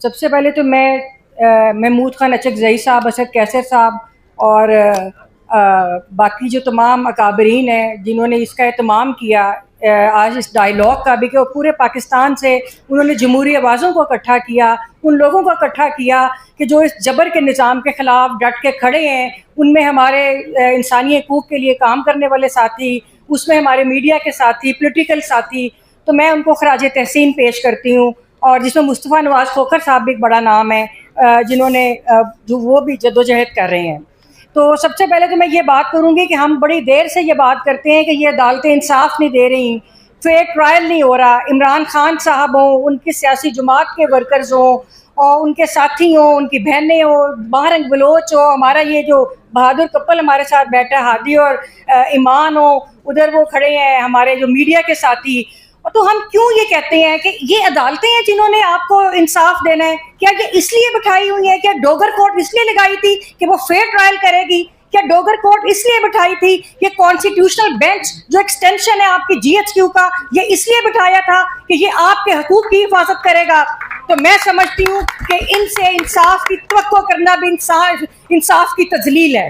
سب سے پہلے تو میں محمود خان اچکزئی صاحب، اسد کیسر صاحب اور باقی جو تمام اکابرین ہیں جنہوں نے اس کا اہتمام کیا آج اس ڈائیلاگ کا بھی، کہ وہ پورے پاکستان سے انہوں نے جمہوری آوازوں کو اکٹھا کیا، ان لوگوں کو اکٹھا کیا کہ جو اس جبر کے نظام کے خلاف ڈٹ کے کھڑے ہیں. ان میں ہمارے انسانی حقوق کے لیے کام کرنے والے ساتھی، اس میں ہمارے میڈیا کے ساتھی، پولیٹیکل ساتھی، تو میں ان کو خراج تحسین پیش کرتی ہوں. اور جس میں مصطفیٰ نواز کھوکھر صاحب بھی ایک بڑا نام ہے، جنہوں نے جو وہ بھی جدوجہد کر رہے ہیں. تو سب سے پہلے تو میں یہ بات کروں گی کہ ہم بڑی دیر سے یہ بات کرتے ہیں کہ یہ عدالتیں انصاف نہیں دے رہی، فیئر ٹرائل نہیں ہو رہا. عمران خان صاحب ہوں، ان کی سیاسی جماعت کے ورکرز ہوں اور ان کے ساتھی ہوں، ان کی بہنیں ہوں، ماہرنگ بلوچ ہو، ہمارا یہ جو بہادر کپل ہمارے ساتھ بیٹھا ہادی اور ایمان ہو، ادھر وہ کھڑے ہیں ہمارے جو میڈیا کے ساتھی. تو ہم کیوں یہ کہتے ہیں کہ یہ عدالتیں ہیں جنہوں نے آپ کو انصاف دینا ہے؟ کیا یہ اس لیے بٹھائی ہوئی ہے؟ کیا ڈوگر کورٹ اس لیے لگائی تھی کہ وہ فیئر ٹرائل کرے گی؟ کیا ڈوگر کورٹ اس لیے بٹھائی تھی؟ یہ کانسٹیٹیوشنل بینچ جو ایکسٹینشن ہے آپ کی جی ایچ کیو کا، یہ اس لیے بٹھایا تھا کہ یہ آپ کے حقوق کی حفاظت کرے گا؟ تو میں سمجھتی ہوں کہ ان سے انصاف کی توقع کرنا بھی انصاف کی تذلیل ہے.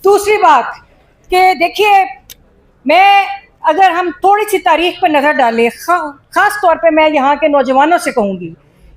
دوسری بات کہ دیکھیے، میں اگر ہم تھوڑی سی تاریخ پر نظر ڈالیں، خاص طور پہ میں یہاں کے نوجوانوں سے کہوں گی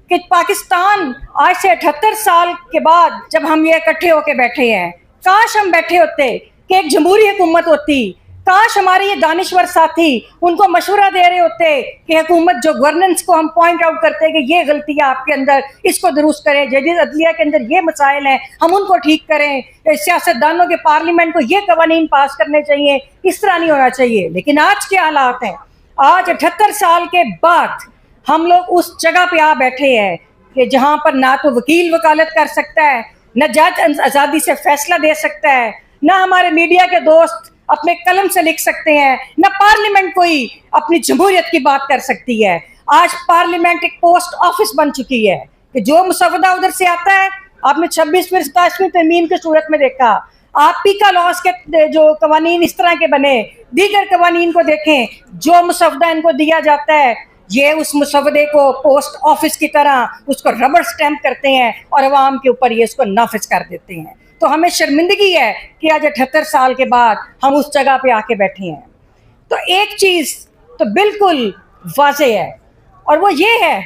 کہ پاکستان آج سے 78 سال کے بعد جب ہم یہ اکٹھے ہو کے بیٹھے ہیں، کاش ہم بیٹھے ہوتے کہ ایک جمہوری حکومت ہوتی، کاش ہمارے یہ دانشور ساتھی ان کو مشورہ دے رہے ہوتے کہ حکومت جو گورننس کو ہم پوائنٹ آؤٹ کرتے ہیں کہ یہ غلطیاں آپ کے اندر، اس کو درست کریں، جدید عدلیہ کے اندر یہ مسائل ہیں ہم ان کو ٹھیک کریں، سیاستدانوں کے پارلیمنٹ کو یہ قوانین پاس کرنے چاہیے، اس طرح نہیں ہونا چاہیے. لیکن آج کے حالات ہیں، آج 78 سال کے بعد ہم لوگ اس جگہ پہ آ بیٹھے ہیں کہ جہاں پر نہ تو وکیل وکالت کر سکتا ہے، نہ جج آزادی سے فیصلہ دے سکتا ہے، نہ ہمارے میڈیا کے دوست اپنے قلم سے لکھ سکتے ہیں، نہ پارلیمنٹ کوئی اپنی جمہوریت کی بات کر سکتی ہے. آج پارلیمنٹ ایک پوسٹ آفس بن چکی ہے کہ جو مسودہ ادھر سے آتا ہے، آپ نے 26ویں 27ویں ترمیم کی صورت میں دیکھا، آپ پیکا لاس کے جو قوانین اس طرح کے بنے، دیگر قوانین کو دیکھیں، جو مسودہ ان کو دیا جاتا ہے یہ اس مسودے کو پوسٹ آفس کی طرح اس کو ربڑ سٹیمپ کرتے ہیں اور عوام کے اوپر یہ اس کو نافذ کر دیتے ہیں. تو ہمیں شرمندگی ہے کہ آج 78 سال کے بعد ہم اس جگہ پہ آ کے بیٹھے ہیں. تو ایک چیز تو بالکل واضح ہے اور وہ یہ ہے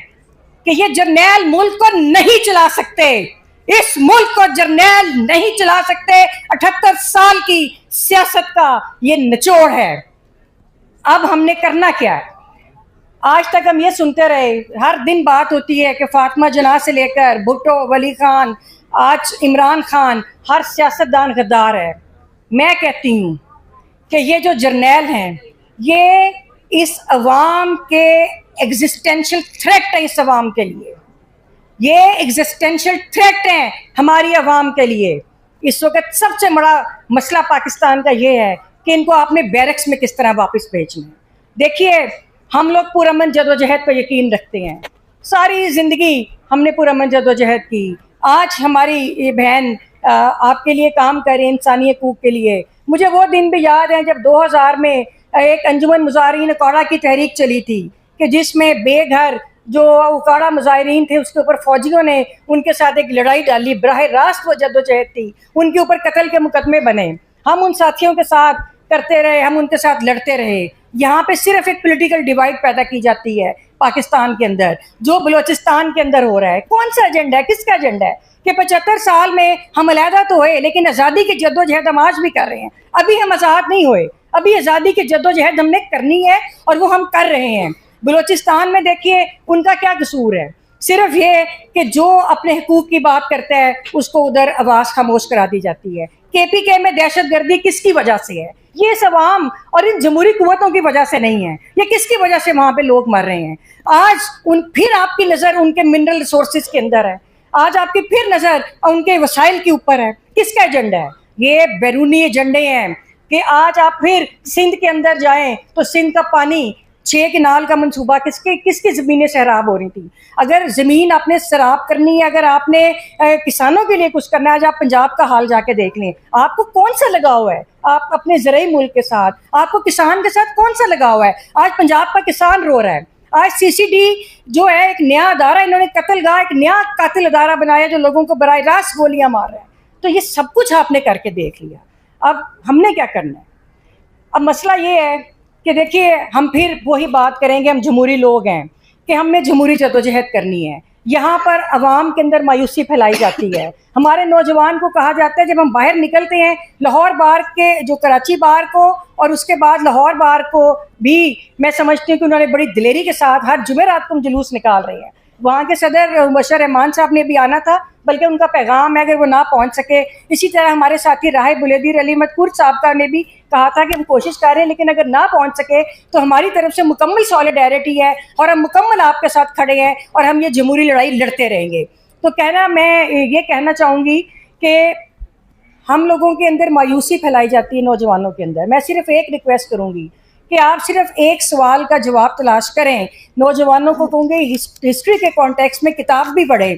کہ یہ جرنیل ملک کو نہیں چلا سکتے، اس ملک کو جرنیل نہیں چلا سکتے. 78 سال کی سیاست کا یہ نچوڑ ہے. اب ہم نے کرنا کیا ہے؟ آج تک ہم یہ سنتے رہے، ہر دن بات ہوتی ہے کہ فاطمہ جناح سے لے کر بھٹو، ولی خان، آج عمران خان، ہر سیاستدان غدار ہے. میں کہتی ہوں کہ یہ جو جرنیل ہیں یہ اس عوام کے ایگزسٹینشل تھریٹ ہے، اس عوام کے لیے یہ ایگزسٹینشل تھریٹ ہیں ہماری عوام کے لیے. اس وقت سب سے بڑا مسئلہ پاکستان کا یہ ہے کہ ان کو آپ نے بیرکس میں کس طرح واپس بھیجنا ہے. دیکھیے، ہم لوگ پرامن جدوجہد پہ یقین رکھتے ہیں، ساری زندگی ہم نے پرامن جدوجہد کی. آج ہماری یہ بہن آپ کے لیے کام کریں، انسانی حقوق کے لیے. مجھے وہ دن بھی یاد ہیں جب 2000 میں ایک انجمن مظاہرین اکاڑا کی تحریک چلی تھی کہ جس میں بے گھر جو اکاڑا مظاہرین تھے اس کے اوپر فوجیوں نے ان کے ساتھ ایک لڑائی ڈالی، براہ راست وہ جدوجہد تھی، ان کے اوپر قتل کے مقدمے بنے. ہم ان ساتھیوں کے ساتھ کرتے رہے، ہم ان کے ساتھ لڑتے رہے. یہاں پہ صرف ایک پولیٹیکل ڈیوائڈ پیدا کی جاتی ہے پاکستان کے اندر، جو بلوچستان کے اندر ہو رہا ہے. کون سا ایجنڈا ہے؟ کس کا ایجنڈا ہے کہ 75 سال میں ہم علیحدہ تو ہوئے لیکن آزادی کی جدوجہد ہم آج بھی کر رہے ہیں. ابھی ہم آزاد نہیں ہوئے، ابھی آزادی کی جدوجہد ہم نے کرنی ہے اور وہ ہم کر رہے ہیں. بلوچستان میں دیکھیے ان کا کیا قصور ہے، صرف یہ کہ جو اپنے حقوق کی بات کرتا ہے اس کو ادھر آواز خاموش کرا دی جاتی ہے. کے پی کے میں دہشت گردی کس کی وجہ سے ہے؟ یہ اس عوام اور ان جمہوری قوتوں کی وجہ سے نہیں ہے. یہ کس کی وجہ سے وہاں پہ لوگ مر رہے ہیں؟ آج پھر آپ کی نظر ان کے منرل ریسورسز کے اندر ہے، آج آپ کی پھر نظر ان کے وسائل کے اوپر ہے. کس کا ایجنڈا ہے؟ یہ بیرونی ایجنڈے ہیں کہ آج آپ پھر سندھ کے اندر جائیں تو سندھ کا پانی 6 کنال کا منصوبہ کس کی زمینیں سیراب ہو رہی تھی. اگر زمین آپ نے سیراب کرنی ہے، اگر آپ نے کسانوں کے لیے کچھ کرنا ہے، آج آپ پنجاب کا حال جا کے دیکھ لیں، آپ کو کون سا لگاؤ ہے آپ اپنے زرعی ملک کے ساتھ؟ آپ کو کسان کے ساتھ کون سا لگاؤ ہے؟ آج پنجاب کا کسان رو رہا ہے. آج سی سی ڈی جو ہے ایک نیا ادارہ انہوں نے قتل گاہ ایک نیا قاتل ادارہ بنایا جو لوگوں کو براہ راست گولیاں مار رہا ہے. تو یہ سب کچھ آپ نے کر کے دیکھ لیا. اب ہم نے کیا کرنا ہے؟ اب مسئلہ یہ ہے کہ دیکھیے ہم پھر وہی بات کریں گے, ہم جمہوری لوگ ہیں کہ ہم نے جمہوری جدوجہد کرنی ہے. یہاں پر عوام کے اندر مایوسی پھیلائی جاتی ہے. ہمارے نوجوان کو کہا جاتا ہے جب ہم باہر نکلتے ہیں لاہور بار کے جو کراچی بار کو اور اس کے بعد لاہور بار کو بھی میں سمجھتی ہوں کہ انہوں نے بڑی دلیری کے ساتھ ہر جمعرات کو جلوس نکال رہے ہیں. وہاں کے صدر مبشر رحمان صاحب نے بھی آنا تھا, بلکہ ان کا پیغام ہے اگر وہ نہ پہنچ سکے. اسی طرح ہمارے ساتھی راہب بلیدیر علی مدکور صاحب کا نے بھی کہا تھا کہ ہم کوشش کر رہے ہیں, لیکن اگر نہ پہنچ سکے تو ہماری طرف سے مکمل سالیڈیرٹی ہے اور ہم مکمل آپ کے ساتھ کھڑے ہیں اور ہم یہ جمہوری لڑائی لڑتے رہیں گے. تو میں یہ کہنا چاہوں گی کہ ہم لوگوں کے اندر مایوسی پھیلائی جاتی ہے نوجوانوں کے اندر. میں صرف ایک ریکویسٹ کروں گی کہ آپ صرف ایک سوال کا جواب تلاش کریں. نوجوانوں کو کہوں گے ہسٹری کے کانٹیکسٹ میں کتاب بھی پڑھیں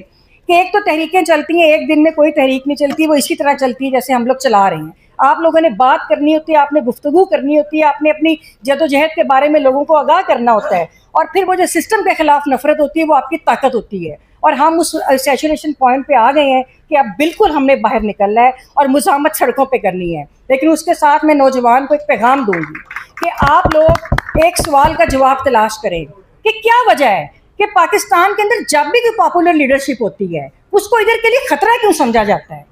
کہ ایک تو تحریکیں چلتی ہیں, ایک دن میں کوئی تحریک نہیں چلتی, وہ اسی طرح چلتی ہے جیسے ہم لوگ چلا رہے ہیں. آپ لوگوں نے بات کرنی ہوتی ہے, آپ نے گفتگو کرنی ہوتی ہے, آپ نے اپنی جدوجہد کے بارے میں لوگوں کو آگاہ کرنا ہوتا ہے, اور پھر وہ جو سسٹم کے خلاف نفرت ہوتی ہے وہ آپ کی طاقت ہوتی ہے. اور ہم اس سیچوریشن پوائنٹ پہ آ گئے ہیں کہ اب بالکل ہم نے باہر نکلنا ہے اور مزاحمت سڑکوں پہ کرنی ہے. لیکن اس کے ساتھ میں نوجوان کو ایک پیغام دوں گی کہ آپ لوگ ایک سوال کا جواب تلاش کریں کہ کیا وجہ ہے کہ پاکستان کے اندر جب بھی کوئی پاپولر لیڈرشپ ہوتی ہے اس کو ادھر کے لیے خطرہ کیوں سمجھا جاتا ہے؟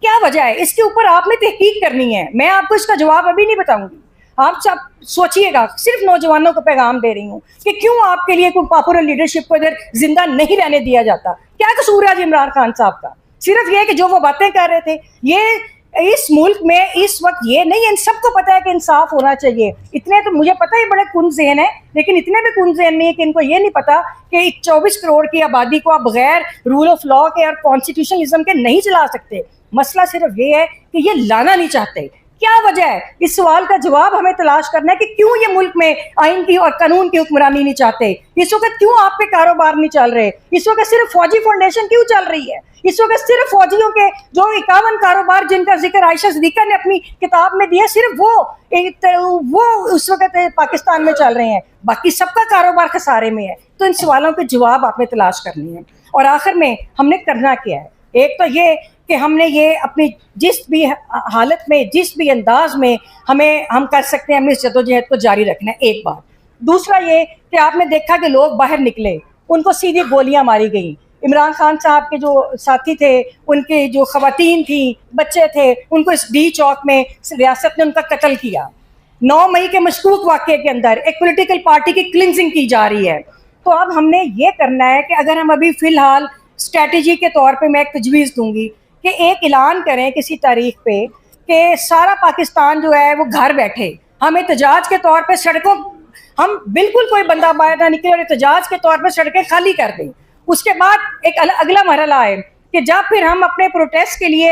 کیا وجہ ہے؟ اس کے اوپر آپ نے تحقیق کرنی ہے. میں آپ کو اس کا جواب ابھی نہیں بتاؤں گی, آپ سب سوچئے گا. صرف نوجوانوں کو پیغام دے رہی ہوں کہ کیوں آپ کے لیے کوئی پاپولر لیڈرشپ کو ادھر زندہ نہیں رہنے دیا جاتا. کیا قصور ہے عمران خان صاحب کا؟ صرف یہ کہ جو وہ باتیں کر رہے تھے. یہ اس ملک میں اس وقت یہ نہیں, ان سب کو پتا ہے کہ انصاف ہونا چاہیے. اتنے تو مجھے پتہ ہے بڑے کن ذہن ہیں, لیکن اتنے بھی کن ذہن نہیں ہے کہ ان کو یہ نہیں پتا کہ 24 کروڑ کی آبادی کو آپ بغیر رول آف لا کے اور کانسٹیٹیوشنلزم کے نہیں چلا سکتے. مسئلہ صرف یہ ہے کہ یہ لانا نہیں چاہتے. کیا وجہ ہے؟ اس سوال کا جواب ہمیں تلاش کرنا ہے کہ کیوں یہ ملک میں آئین کی اور قانون کی حکمرانی نہیں چاہتے. اس وقت کیوں آپ کے کاروبار نہیں چل رہے؟ اس وقت صرف فوجی فاؤنڈیشن کیوں چل رہی ہے؟ اس وقت صرف فوجیوں کے جو 51 کاروبار جن کا ذکر عائشہ صدیقہ نے اپنی کتاب میں دیا, صرف وہ اس وقت پاکستان میں چل رہے ہیں, باقی سب کا کاروبار خسارے میں ہے. تو ان سوالوں کے جواب آپ نے تلاش کرنی ہے. اور آخر میں ہم نے کرنا کیا ہے؟ ایک تو یہ کہ ہم نے یہ اپنی جس بھی حالت میں جس بھی انداز میں ہم کر سکتے ہیں ہم اس جدوجہد کو جاری رکھنا ہے. ایک بات. دوسرا یہ کہ آپ نے دیکھا کہ لوگ باہر نکلے, ان کو سیدھی گولیاں ماری گئیں. عمران خان صاحب کے جو ساتھی تھے, ان کے جو خواتین تھیں, بچے تھے, ان کو اس ڈی چوک میں ریاست نے ان کا قتل کیا. 9 مئی کے مشکوک واقعے کے اندر ایک پولیٹیکل پارٹی کی کلینزنگ کی جا رہی ہے. تو اب ہم نے یہ کرنا ہے کہ اگر ہم ابھی فی الحال اسٹریٹجی کے طور پہ میں ایک تجویز دوں گی کہ ایک اعلان کریں کسی تاریخ پہ کہ سارا پاکستان جو ہے وہ گھر بیٹھے, ہم احتجاج کے طور پہ سڑکوں, ہم بالکل کوئی بندہ باہر نہ نکلے اور احتجاج کے طور پہ سڑکیں خالی کر دیں. اس کے بعد ایک اگلا مرحلہ ہے کہ جب پھر ہم اپنے پروٹیسٹ کے لیے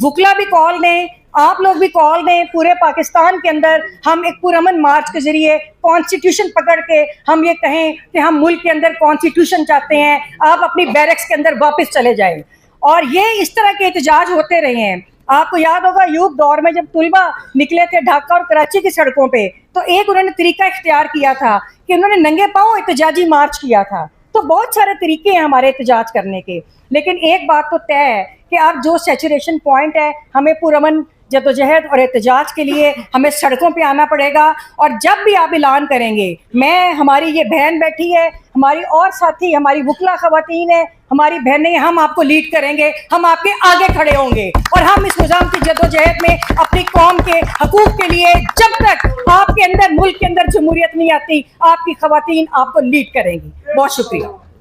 وکلا بھی کال دیں, آپ لوگ بھی کال دیں, پورے پاکستان کے اندر ہم ایک پرامن مارچ کے ذریعے کانسٹیٹیوشن پکڑ کے ہم یہ کہیں کہ ہم ملک کے اندر کانسٹیٹیوشن چاہتے ہیں, آپ اپنی بیرکس کے اندر واپس چلے جائیں. اور یہ اس طرح کے احتجاج ہوتے رہے ہیں. آپ کو یاد ہوگا ایوب دور میں جب طلبہ نکلے تھے ڈھاکہ اور کراچی کی سڑکوں پہ, تو ایک انہوں نے طریقہ اختیار کیا تھا کہ انہوں نے ننگے پاؤں احتجاجی مارچ کیا تھا. تو بہت سارے طریقے ہیں ہمارے احتجاج کرنے کے, لیکن ایک بات تو طے ہے کہ اب جو سیچوریشن پوائنٹ ہے ہمیں پرامن جدوجہد اور احتجاج کے لیے ہمیں سڑکوں پہ آنا پڑے گا. اور جب بھی آپ اعلان کریں گے, ہماری یہ بہن بیٹھی ہے, ہماری اور ساتھی ہماری وکلا خواتین ہیں, ہماری بہنیں, ہم آپ کو لیڈ کریں گے, ہم آپ کے آگے کھڑے ہوں گے, اور ہم اس نظام کی جدوجہد میں اپنی قوم کے حقوق کے لیے جب تک آپ کے اندر ملک کے اندر جمہوریت نہیں آتی, آپ کی خواتین آپ کو لیڈ کریں گی. بہت شکریہ.